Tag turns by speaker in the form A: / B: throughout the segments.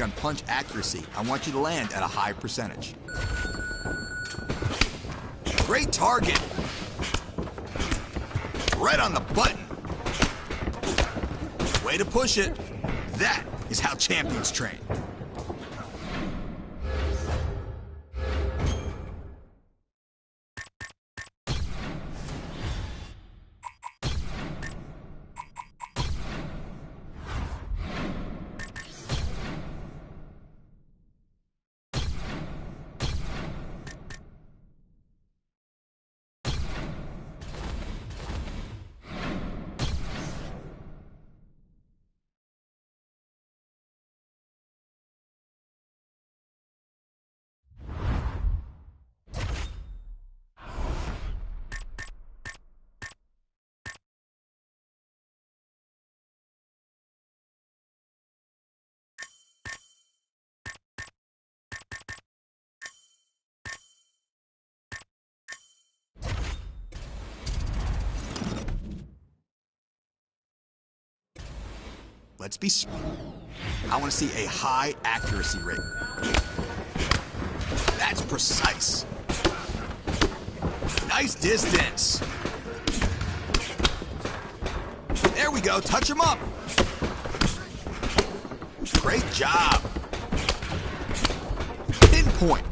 A: on punch accuracy. I want you to land at a high percentage. Great target. Right on the button. Way to push it. That is how champions train. Let's be smart. I want to see a high accuracy rate. That's precise. Nice distance. There we go. Touch him up. Great job. Pinpoint.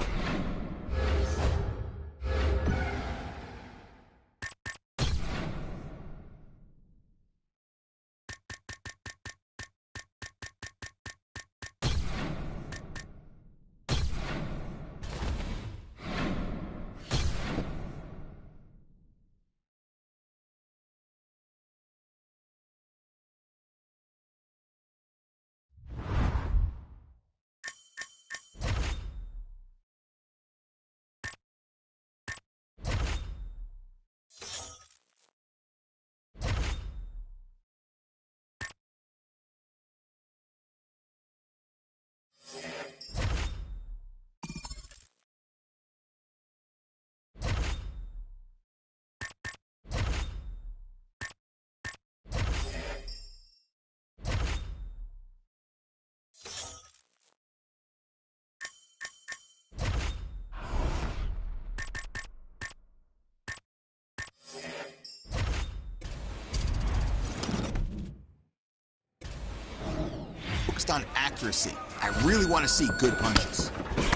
A: Focused on accuracy. I really want to see good punches.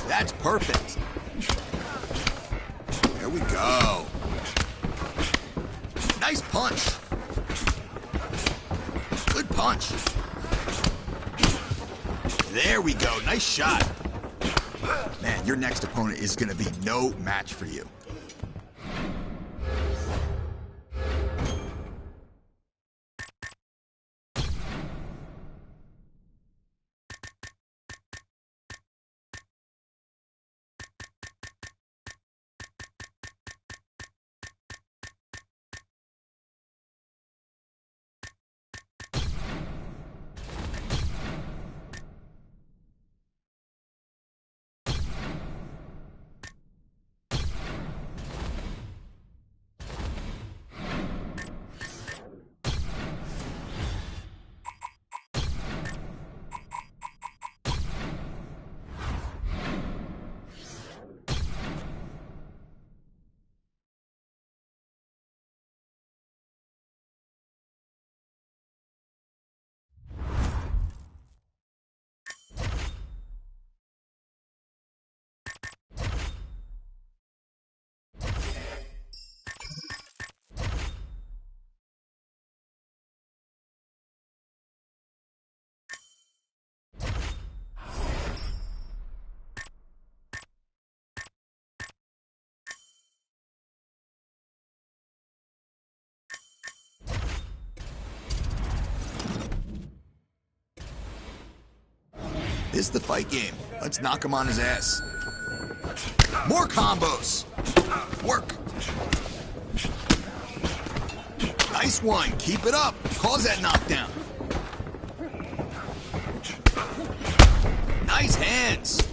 A: That's perfect. There we go. Nice punch. Good punch. There we go. Nice shot. Man, your next opponent is going to be no match for you. This is the fight game. Let's knock him on his ass. More combos. Work. Nice one. Keep it up. Cause that knockdown. Nice hands.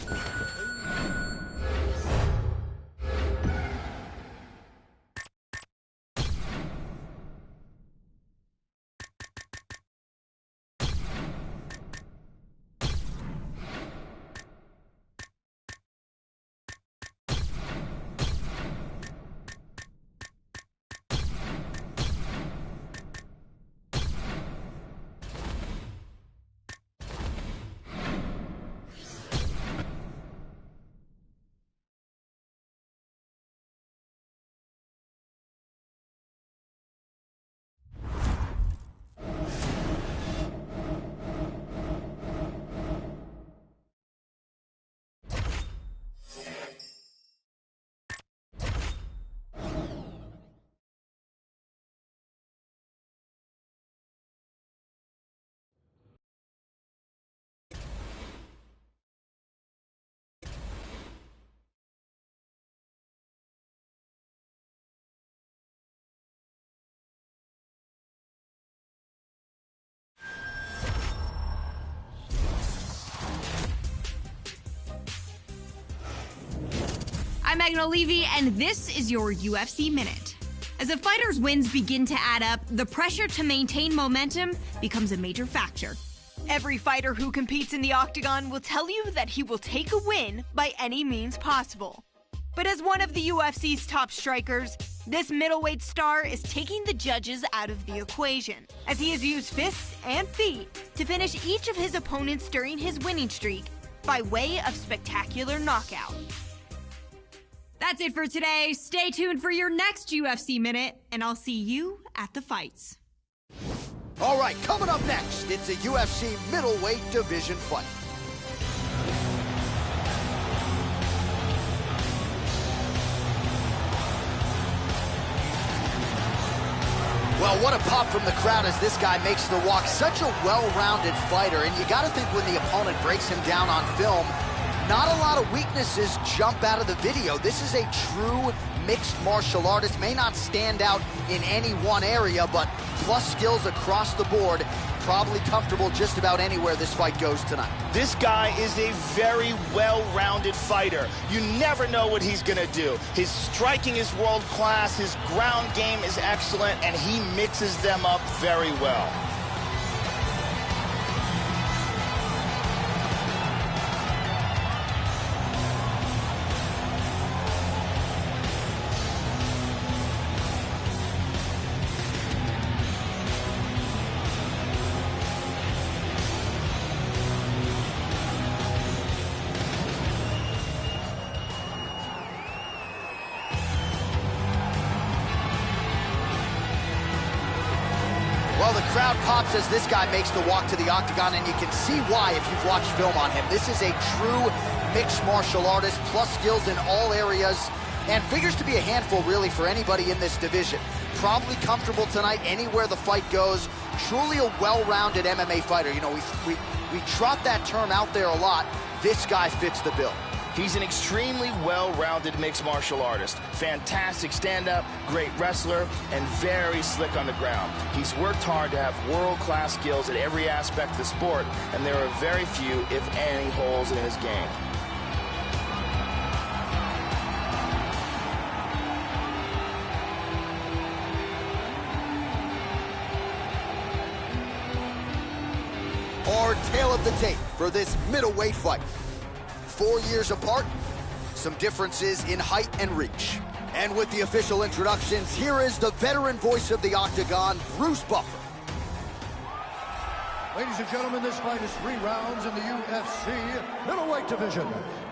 B: I'm Megan O'Leary, and this is your UFC Minute. As a fighter's wins begin to add up, the pressure to maintain momentum becomes a major factor. Every fighter who competes in the octagon will tell you that he will take a win by any means possible. But as one of the UFC's top strikers, this middleweight star is taking the judges out of the equation, as he has used fists and feet to finish each of his opponents during his winning streak by way of spectacular knockout. That's it for today. Stay tuned for your next UFC Minute, and I'll see you at the fights.
C: All right, coming up next, it's a UFC middleweight division fight. Well, what a pop from the crowd as this guy makes the walk. Such a well-rounded fighter, and you got to think when the opponent breaks him down on film, not a lot of weaknesses jump out of the video. This is a true mixed martial artist. May not stand out in any one area, but plus skills across the board. Probably comfortable just about anywhere this fight goes tonight.
D: This guy is a very well-rounded fighter. You never know what he's gonna do. His striking is world-class, his ground game is excellent, and he mixes them up very well.
C: Well, the crowd pops as this guy makes the walk to the octagon, and you can see why if you've watched film on him. This is a true mixed martial artist, plus skills in all areas, and figures to be a handful, really, for anybody in this division. Probably comfortable tonight anywhere the fight goes. Truly a well-rounded MMA fighter. You know, we trot that term out there a lot. This guy fits the bill.
D: He's an extremely well-rounded mixed martial artist. Fantastic stand-up, great wrestler, and very slick on the ground. He's worked hard to have world-class skills at every aspect of the sport, and there are very few, if any, holes in his game.
C: Our tail of the tape for this middleweight fight. 4 years apart, some differences in height and reach. And with the official introductions, here is the veteran voice of the octagon, Bruce Buffer.
E: Ladies and gentlemen, this fight is 3 rounds in the UFC middleweight division.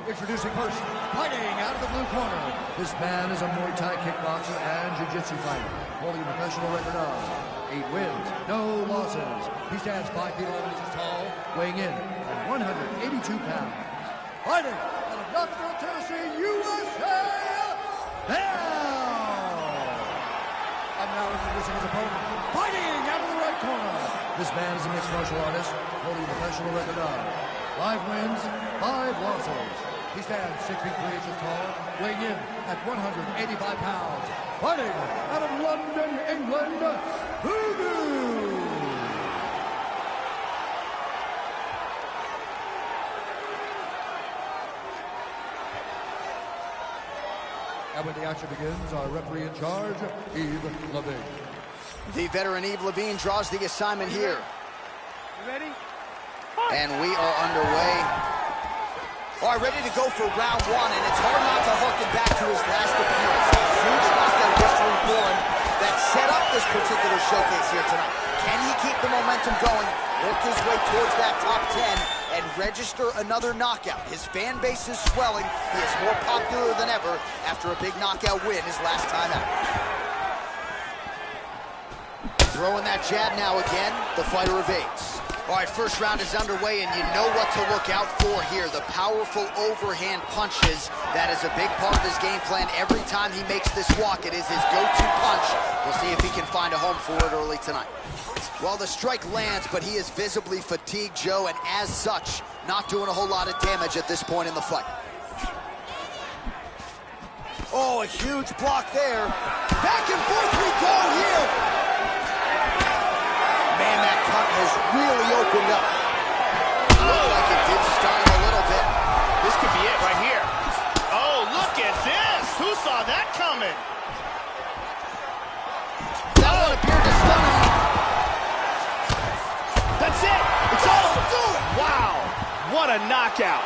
E: Introducing first, fighting out of the blue corner. This man is a Muay Thai kickboxer and jiu-jitsu fighter, holding a professional record of 8 wins, no losses. He stands 5 feet 11 inches tall, weighing in at 182 pounds. Fighting out of Knoxville, Tennessee, USA, and now introducing his opponent, fighting out of the right corner. This man is a mixed martial artist, holding a professional record of 5 wins, 5 losses. He stands 6 feet 3 inches tall, weighing in at 185 pounds. Fighting out of London, England, Voodoo. And when the action begins, our referee in charge, Yves Levine.
C: The veteran Yves Levine draws the assignment here.
D: You ready?
C: And we are underway. All right, ready to go for round 1, and it's hard not to harken back to his last appearance. A huge knockout history born that set up this particular showcase here tonight. Can he keep the momentum going, work his way towards that top 10, and register another knockout? His fan base is swelling. He is more popular than ever after a big knockout win his last time out. Throwing that jab now again, the fighter evades. All right, first round is underway, and you know what to look out for here. The powerful overhand punches. That is a big part of his game plan. Every time he makes this walk, it is his go-to punch. We'll see if he can find a home for it early tonight. Well, the strike lands, but he is visibly fatigued, Joe, and as such, not doing a whole lot of damage at this point in the fight. Oh, a huge block there. Back and forth we go here. Man, that cut has really opened up. Looked like it did stun him a little bit.
D: This could be it right here. Oh, look at this! What a knockout.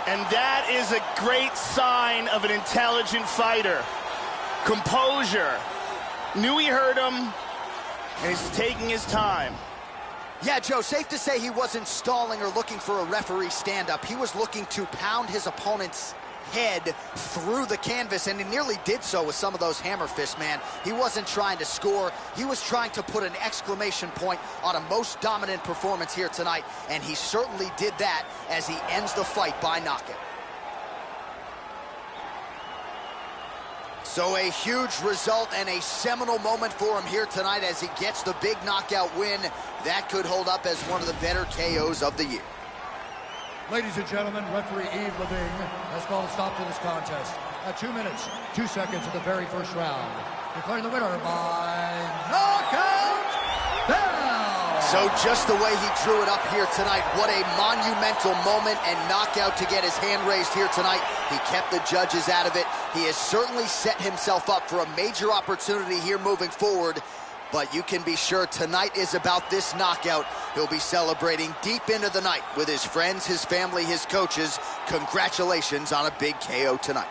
D: And that is a great sign of an intelligent fighter. Composure. Knew he heard him, and he's taking his time.
C: Yeah, Joe, safe to say he wasn't stalling or looking for a referee stand-up. He was looking to pound his opponent's head through the canvas, and he nearly did so with some of those hammer fists, man. He wasn't trying to score. He was trying to put an exclamation point on a most dominant performance here tonight, and he certainly did that as he ends the fight by knockout. So a huge result and a seminal moment for him here tonight as he gets the big knockout win. That could hold up as one of the better KOs of the year.
E: Ladies and gentlemen, referee Yves Levine has called a stop to this contest at 2 minutes, 2 seconds of the very first round, declaring the winner by knockout, Bell.
C: So just the way he drew it up here tonight, what a monumental moment and knockout to get his hand raised here tonight. He kept the judges out of it. He has certainly set himself up for a major opportunity here moving forward. But you can be sure tonight is about this knockout. He'll be celebrating deep into the night with his friends, his family, his coaches. Congratulations on a big KO tonight.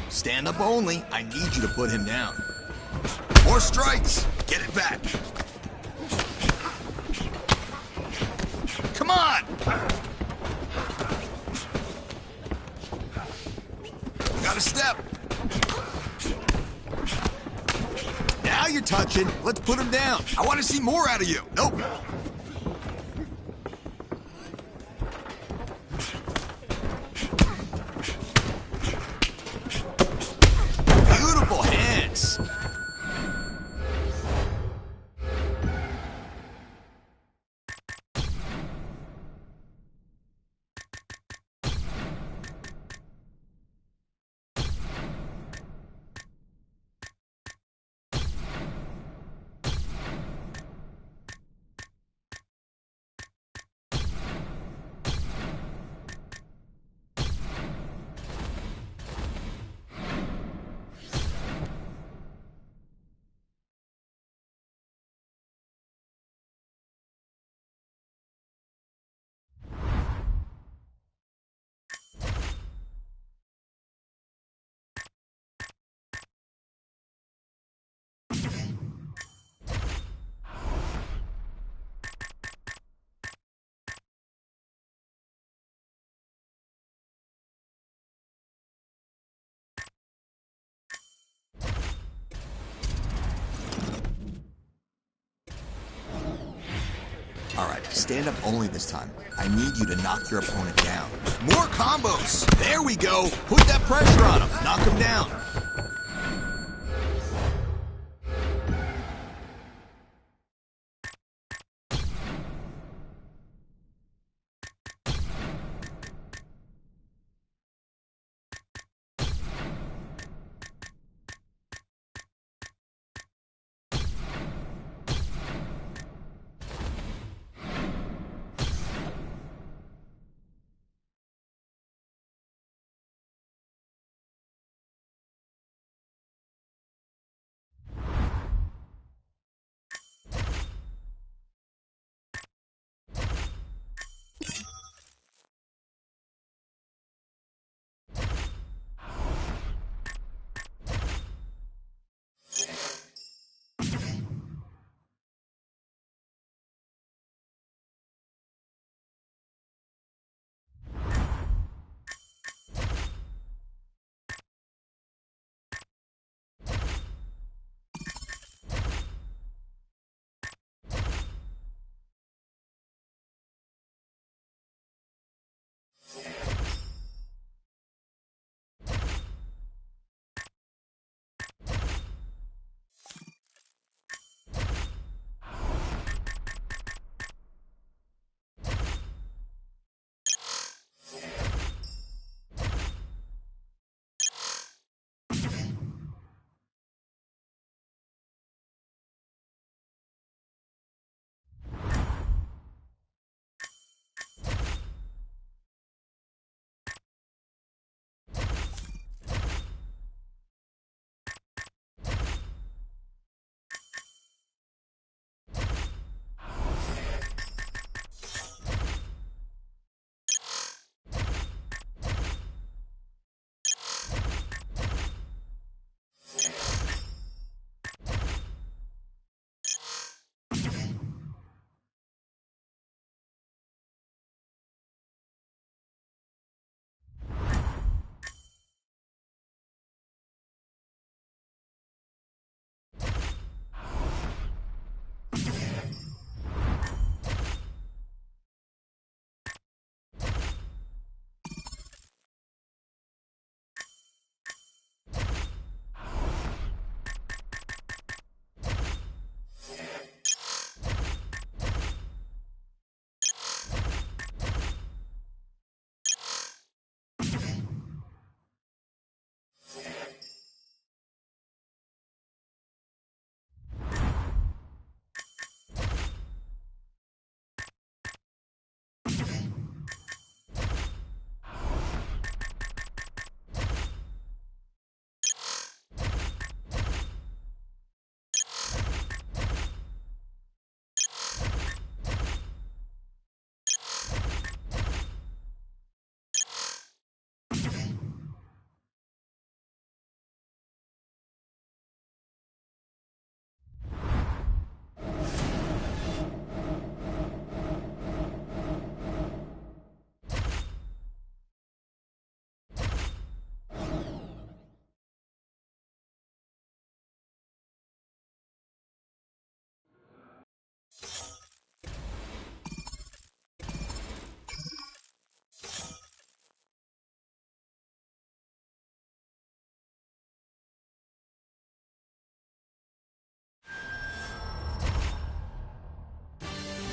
A: Stand up only. I need you to put him down. More strikes. Get it back. Come on. Got a step. Now you're touching. Let's put him down. I want to see more out of you. Nope. Beautiful hands. Stand up only this time. I need you to knock your opponent down. More combos! There we go! Put that pressure on him. Knock him down.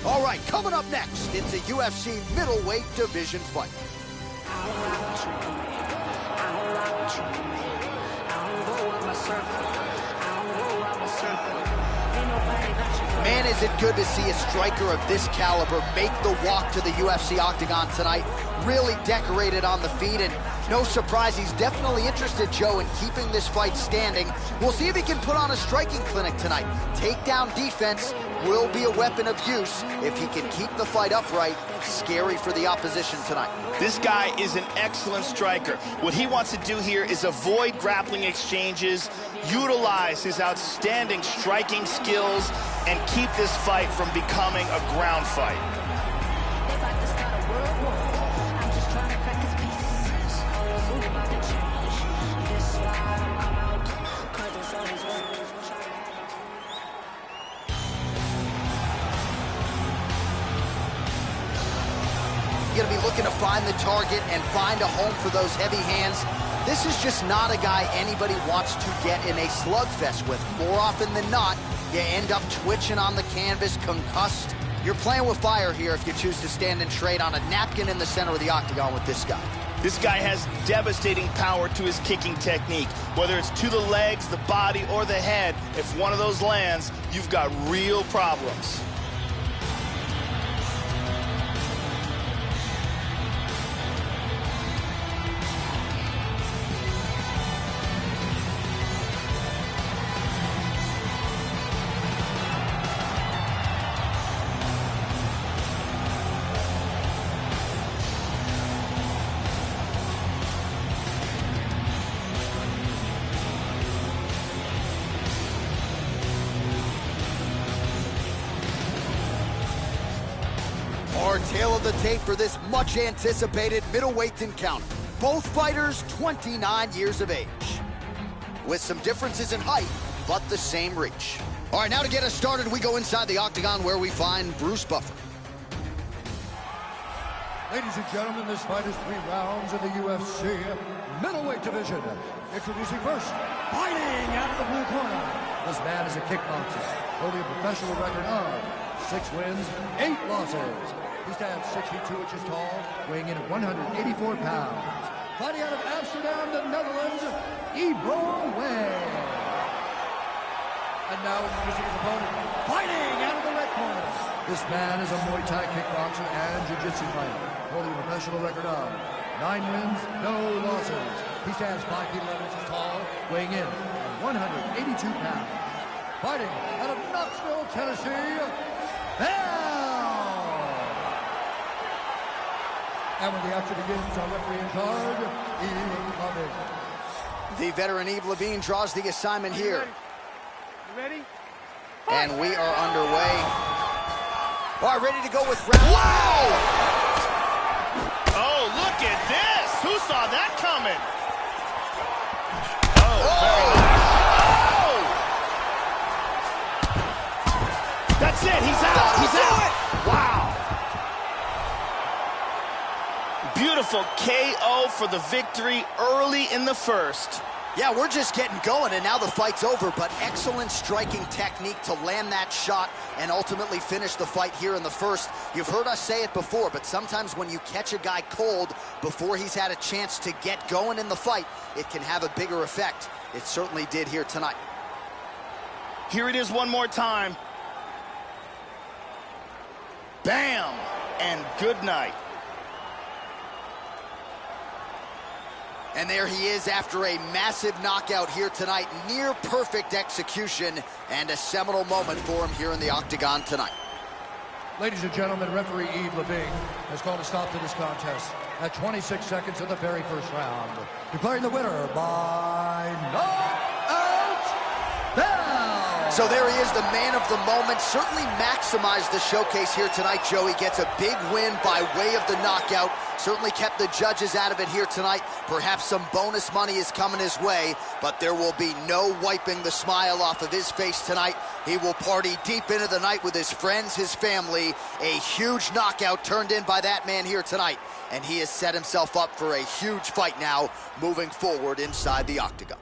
C: All right, coming up next, it's a UFC middleweight division fight. Man, is it good to see a striker of this caliber make the walk to the UFC octagon tonight. Really decorated on the feet, and no surprise, he's definitely interested, Joe, in keeping this fight standing. We'll see if he can put on a striking clinic tonight. Takedown defense will be a weapon of use if he can keep the fight upright. Scary for the opposition tonight.
D: This guy is an excellent striker. What he wants to do here is avoid grappling exchanges, utilize his outstanding striking skills, and keep this fight from becoming a ground fight.
C: the target and find a home for those heavy hands. This is just not a guy anybody wants to get in a slugfest with. More often than not, you end up twitching on the canvas, concussed. You're playing with fire here if you choose to stand and trade on a napkin in the center of the octagon with this guy.
D: This guy has devastating power to his kicking technique. Whether it's to the legs, the body, or the head, if one of those lands, you've got real problems.
C: Our tale of the tape for this much-anticipated middleweight encounter. Both fighters 29 years of age, with some differences in height, but the same reach. All right, now to get us started, we go inside the octagon where we find Bruce Buffer.
E: Ladies and gentlemen, this fight is 3 rounds in the UFC middleweight division. Introducing first, fighting out of the blue corner. This man is a kickboxer, holding a professional record of 6 wins, 8 losses. He stands 6 feet 2 inches tall, weighing in at 184 pounds. Fighting out of Amsterdam, the Netherlands, Ebro Way. And now introducing his opponent, fighting out of the red corner. This man is a Muay Thai kickboxer and jiu-jitsu fighter, holding a professional record of 9 wins, no losses. He stands 5 feet 11 inches tall, weighing in at 182 pounds. Fighting out of Knoxville, Tennessee, and when the action begins, our referee in charge, Yves Lavigne.
C: The veteran Yves Lavigne draws the assignment here.
F: You ready?
C: And we are underway. All right, ready to go with round.
D: Wow! Oh, look at this! Who saw that coming? Oh, very nice. Oh! That's it, he's out, he's out! Wow! Beautiful KO for the victory early in the first.
C: Yeah, we're just getting going, and now the fight's over, but excellent striking technique to land that shot and ultimately finish the fight here in the first. You've heard us say it before, but sometimes when you catch a guy cold before he's had a chance to get going in the fight, it can have a bigger effect. It certainly did here tonight.
D: Here it is one more time. Bam! And good night.
C: And there he is after a massive knockout here tonight. Near perfect execution and a seminal moment for him here in the octagon tonight.
E: Ladies and gentlemen, referee Yves Lavigne has called a stop to this contest at 26 seconds of the very first round, declaring the winner by knockout down.
C: So there he is, the man of the moment. Certainly maximized the showcase here tonight, Joey. Gets a big win by way of the knockout. Certainly kept the judges out of it here tonight. Perhaps some bonus money is coming his way, but there will be no wiping the smile off of his face tonight. He will party deep into the night with his friends, his family. A huge knockout turned in by that man here tonight, and he has set himself up for a huge fight now moving forward inside the octagon.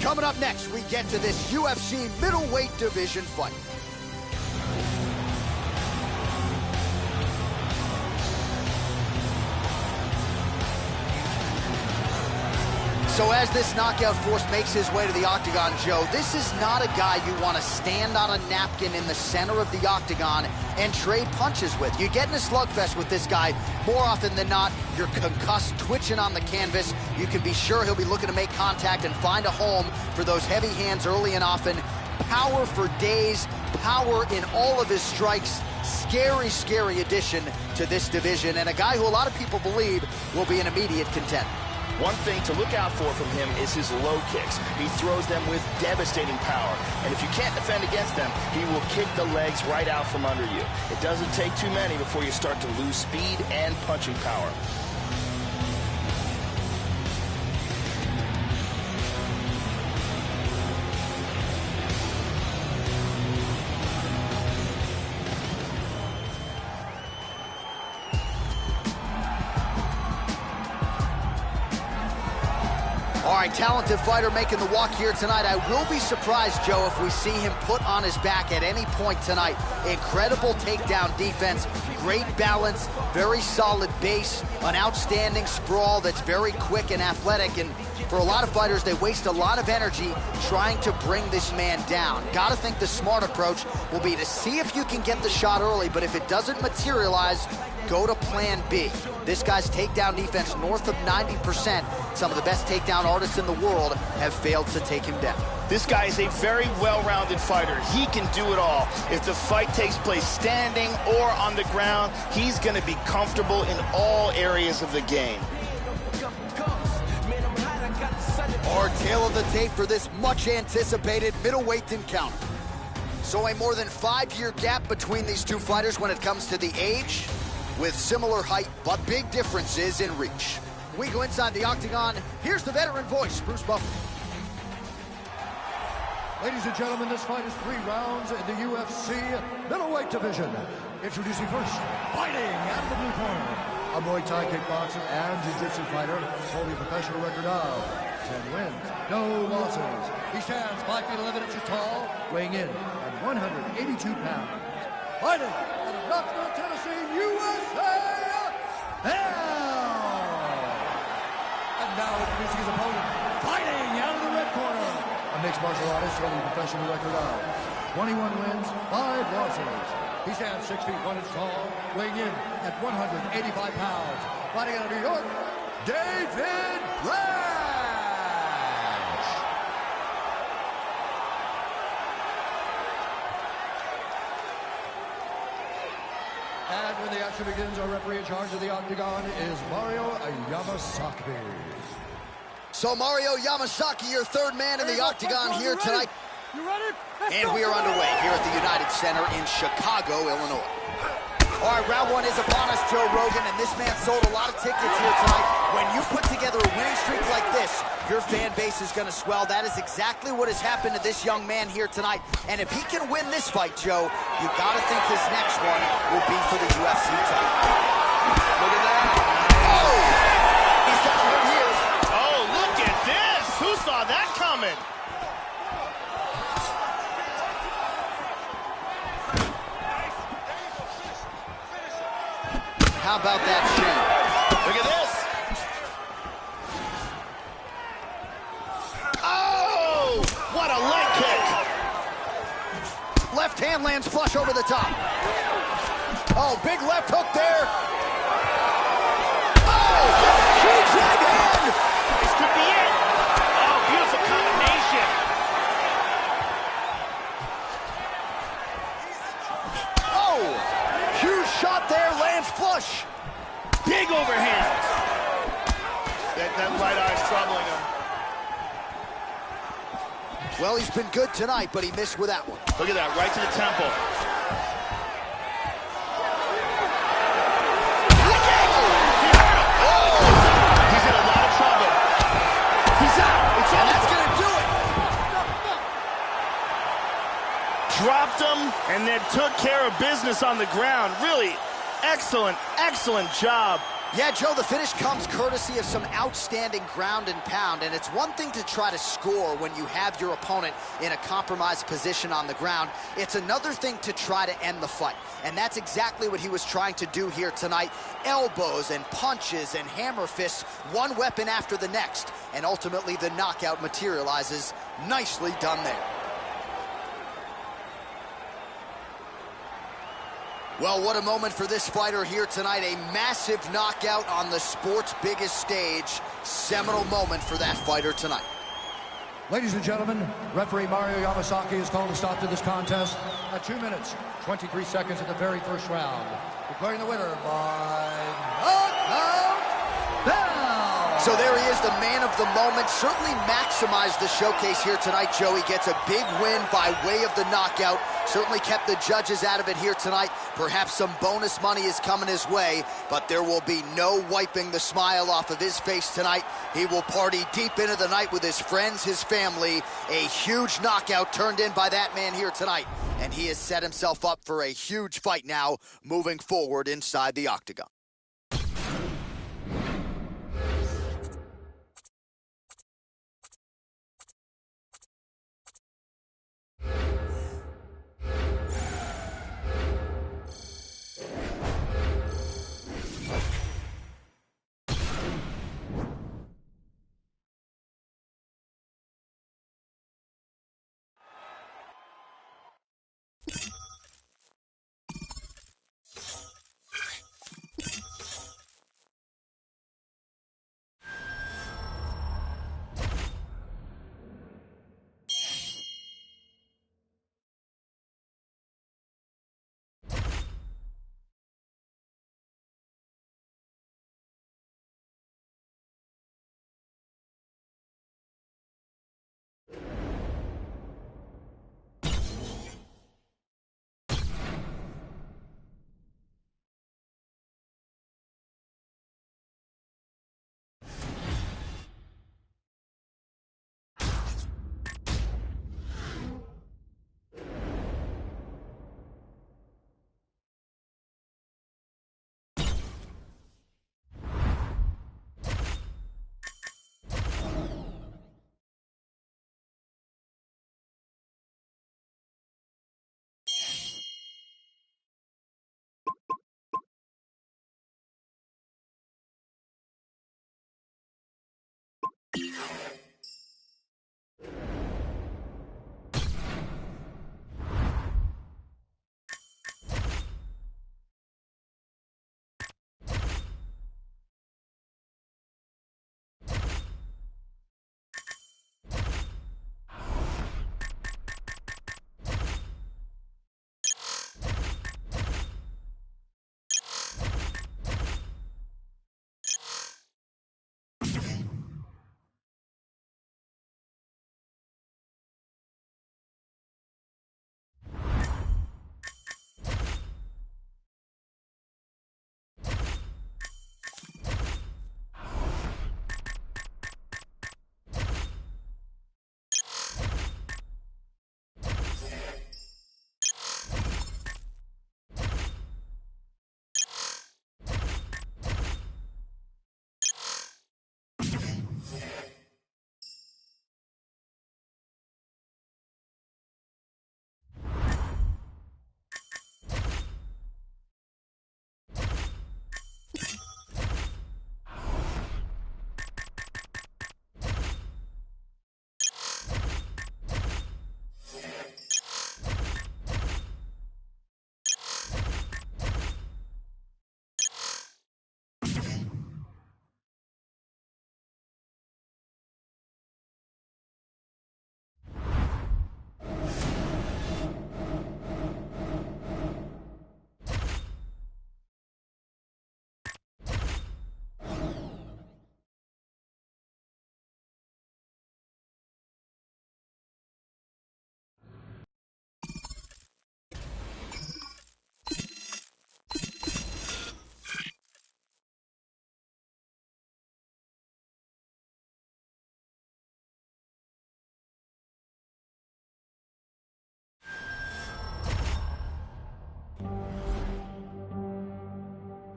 C: Coming up next, we get to this UFC middleweight division fight. So as this knockout force makes his way to the octagon, Joe, this is not a guy you want to stand on a napkin in the center of the octagon and trade punches with. You get in a slugfest with this guy, more often than not, you're concussed, twitching on the canvas. You can be sure he'll be looking to make contact and find a home for those heavy hands early and often. Power for days, power in all of his strikes. Scary, scary addition to this division, and a guy who a lot of people believe will be an immediate contender.
D: One thing to look out for from him is his low kicks. He throws them with devastating power. And if you can't defend against them, he will kick the legs right out from under you. It doesn't take too many before you start to lose speed and punching power.
C: All right, talented fighter making the walk here tonight. I will be surprised, Joe, if we see him put on his back at any point tonight. Incredible takedown defense, great balance, very solid base, an outstanding sprawl that's very quick and athletic. And for a lot of fighters, they waste a lot of energy trying to bring this man down. Got to think the smart approach will be to see if you can get the shot early, but if it doesn't materialize, go to plan B. This guy's takedown defense north of 90%. Some of the best takedown artists in the world have failed to take him down.
D: This guy is a very well-rounded fighter. He can do it all. If the fight takes place standing or on the ground, he's going to be comfortable in all areas of the game.
C: Our tale of the tape for this much-anticipated middleweight encounter. So a more than 5-year gap between these two fighters when it comes to the age, with similar height, but big differences in reach. We go inside the octagon. Here's the veteran voice, Bruce Buffer.
E: Ladies and gentlemen, this fight is 3 rounds in the UFC middleweight division. Introducing first, fighting out of the blue corner, a Muay Thai kickboxer and jiu-jitsu fighter, holding a professional record of 10 wins, no losses. He stands 5 feet 11 inches tall, weighing in at 182 pounds. Fighting out of Knoxville, Tennessee, USA, And now introducing his opponent, fighting out of the red corner, a mixed martial artist holding a professional record of 21 wins, 5 losses. He stands 6 feet 1 inch tall, weighing in at 185 pounds. Fighting out of New York, David Blanch. And when the action begins, our referee in charge of the octagon is Mario Yamasaki.
C: So Mario Yamasaki, your third man in the octagon here tonight.
E: You ready?
C: And we are underway here at the United Center in Chicago, Illinois. All right, round 1 is upon us, Joe Rogan, and this man sold a lot of tickets here tonight. When you put together a winning streak like this, your fan base is going to swell. That is exactly what has happened to this young man here tonight. And if he can win this fight, Joe, you got to think his next one will be for the UFC title. Look at that. Oh! He's got hurt here.
D: Oh, look at this! Who saw that coming?
C: How about that shin?
D: Look at this! Oh! What a leg kick!
C: Left hand lands flush over the top. Oh, big left hook there. Oh! Huge right hand!
D: This could be it! Oh, beautiful combination!
C: Oh! Huge shot there, lands flush.
D: Big overhand! That right eye's troubling him.
C: Well, he's been good tonight, but he missed with that one.
D: Look at that, right to the temple. He's in a lot of trouble. He's out. It's
C: And
D: over.
C: that's going to do it.
D: Dropped him and then took care of business on the ground. Really excellent, excellent job
C: Yeah, Joe, the finish comes courtesy of some outstanding ground and pound, and it's one thing to try to score when you have your opponent in a compromised position on the ground. It's another thing to try to end the fight, and that's exactly what he was trying to do here tonight. Elbows and punches and hammer fists, one weapon after the next, and ultimately the knockout materializes. Nicely done there. Well, what a moment for this fighter here tonight. A massive knockout on the sport's biggest stage. Seminal moment for that fighter tonight.
E: Ladies and gentlemen, referee Mario Yamasaki has called a stop to this contest at 2 minutes, 23 seconds of the very first round. Declaring the winner by knockout down.
C: So there he is, the man of the moment. Certainly maximized the showcase here tonight, Joe. He gets a big win by way of the knockout. Certainly kept the judges out of it here tonight. Perhaps some bonus money is coming his way, but there will be no wiping the smile off of his face tonight. He will party deep into the night with his friends, his family. A huge knockout turned in by that man here tonight. And he has set himself up for a huge fight now, moving forward inside the octagon.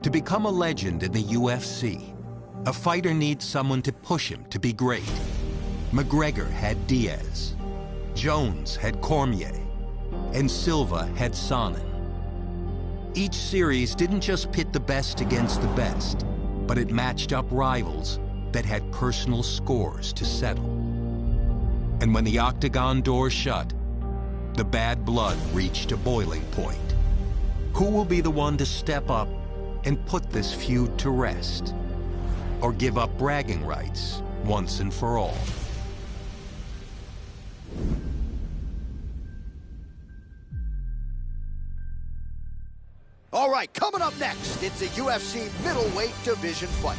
F: To become a legend in the UFC, a fighter needs someone to push him to be great. McGregor had Diaz, Jones had Cormier, and Silva had Sonnen. Each series didn't just pit the best against the best, but it matched up rivals that had personal scores to settle. And when the octagon door shut, the bad blood reached a boiling point. Who will be the one to step up and put this feud to rest? Or give up bragging rights once and for all?
C: All right, coming up next, it's a UFC middleweight division fight.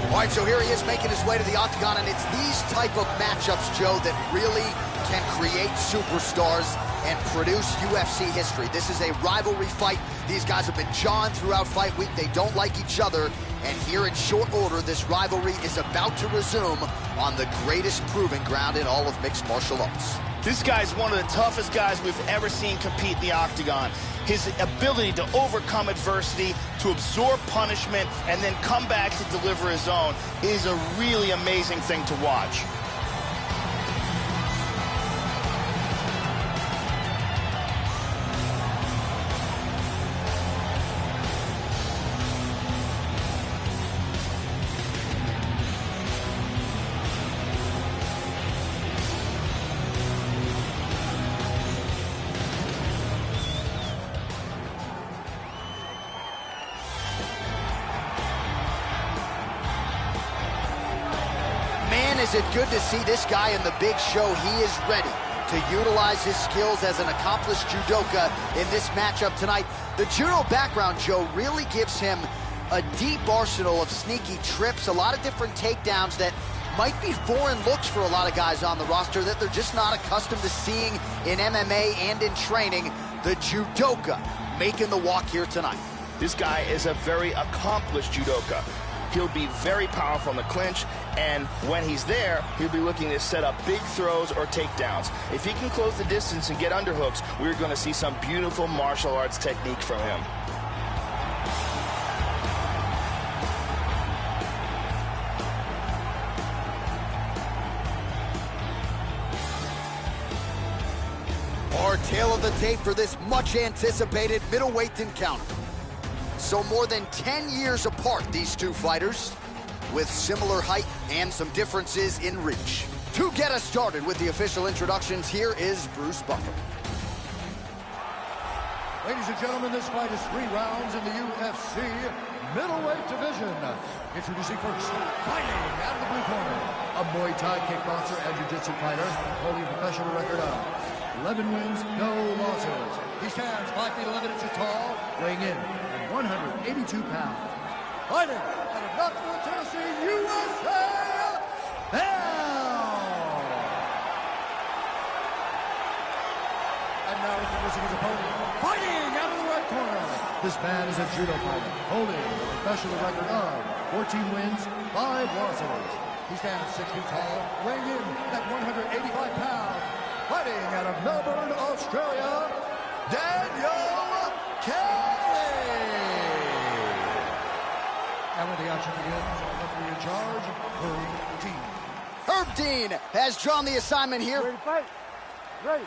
C: All right, so here he is making his way to the octagon, and it's these type of matchups, Joe, that really can create superstars and produce UFC history. This is a rivalry fight. These guys have been jawing throughout fight week. They don't like each other, and here in short order, this rivalry is about to resume on the greatest proving ground in all of mixed martial arts.
D: This guy's one of the toughest guys we've ever seen compete in the octagon. His ability to overcome adversity, to absorb punishment, and then come back to deliver his own is a really amazing thing to watch.
C: Is it good to see this guy in the big show? He is ready to utilize his skills as an accomplished judoka in this matchup tonight. The judo background, Joe, really gives him a deep arsenal of sneaky trips, a lot of different takedowns that might be foreign looks for a lot of guys on the roster that they're just not accustomed to seeing in MMA and in training. The judoka making the walk here tonight.
D: This guy is a very accomplished judoka. He'll be very powerful in the clinch, and when he's there, he'll be looking to set up big throws or takedowns. If he can close the distance and get underhooks, we're going to see some beautiful martial arts technique from him.
C: Our tale of the tape for this much-anticipated middleweight encounter. So more than 10 years apart, these two fighters, with similar height and some differences in reach. To get us started with the official introductions, here is Bruce Buffer.
E: Ladies and gentlemen, this fight is 3 rounds in the UFC middleweight division. Introducing first, fighting out of the blue corner, a Muay Thai kickboxer and jiu-jitsu fighter, holding a professional record of 11 wins, no losses. He stands 5 feet 11 inches tall, weighing in at 182 pounds. Fighting out of Knoxville, Tennessee, USA, and now introducing his opponent, fighting out of the right corner. This man is a judo fighter, holding a professional record of 14 wins, 5 losses. He stands 6 feet tall, weighing in at 185 pounds. Fighting out of Melbourne, Australia, Daniel Kelly. And when the action begins, our referee in charge, Herb Dean.
C: Herb Dean has drawn the assignment here.
G: Ready to fight? Ready.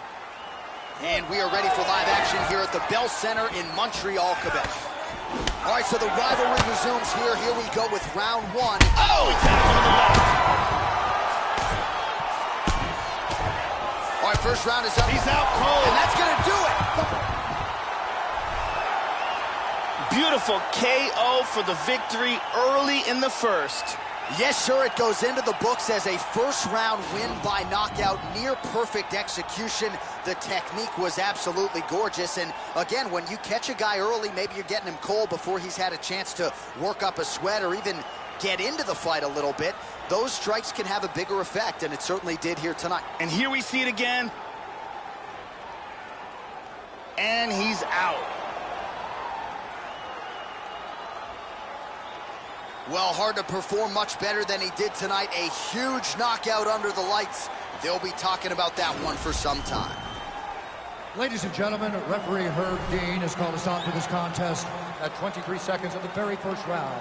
C: And we are ready for live action here at the Bell Center in Montreal, Quebec. All right, so the rivalry resumes here. Here we go with round 1.
D: Oh, he tapped him in the left.
C: All right, first round is up.
D: He's out cold.
C: And that's going to do it.
D: Beautiful KO for the victory early in the first.
C: Yes, sir, it goes into the books as a first-round win by knockout, near-perfect execution. The technique was absolutely gorgeous, and again, when you catch a guy early, maybe you're getting him cold before he's had a chance to work up a sweat or even get into the fight a little bit. Those strikes can have a bigger effect, and it certainly did here tonight.
D: And here we see it again. And he's out.
C: Well, hard to perform much better than he did tonight. A huge knockout under the lights. They'll be talking about that one for some time.
E: Ladies and gentlemen, referee Herb Dean has called us on to this contest at 23 seconds of the very first round.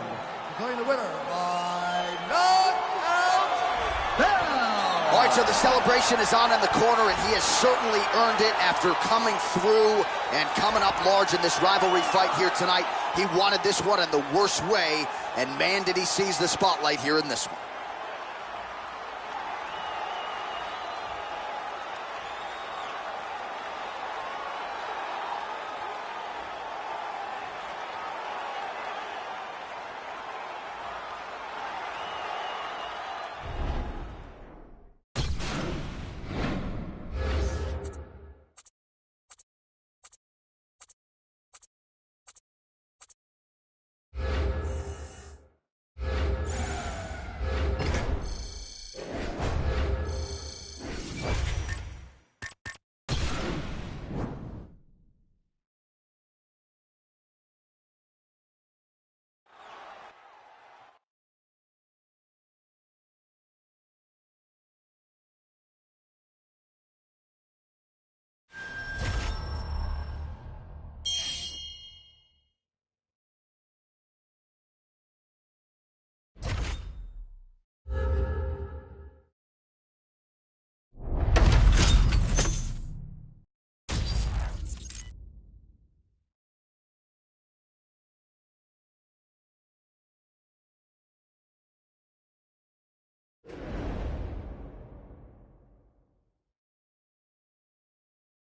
E: Declaring the winner by knockout, down.
C: All right, so the celebration is on in the corner, and he has certainly earned it after coming through and coming up large in this rivalry fight here tonight. He wanted this one in the worst way, and man, did he seize the spotlight here in this one.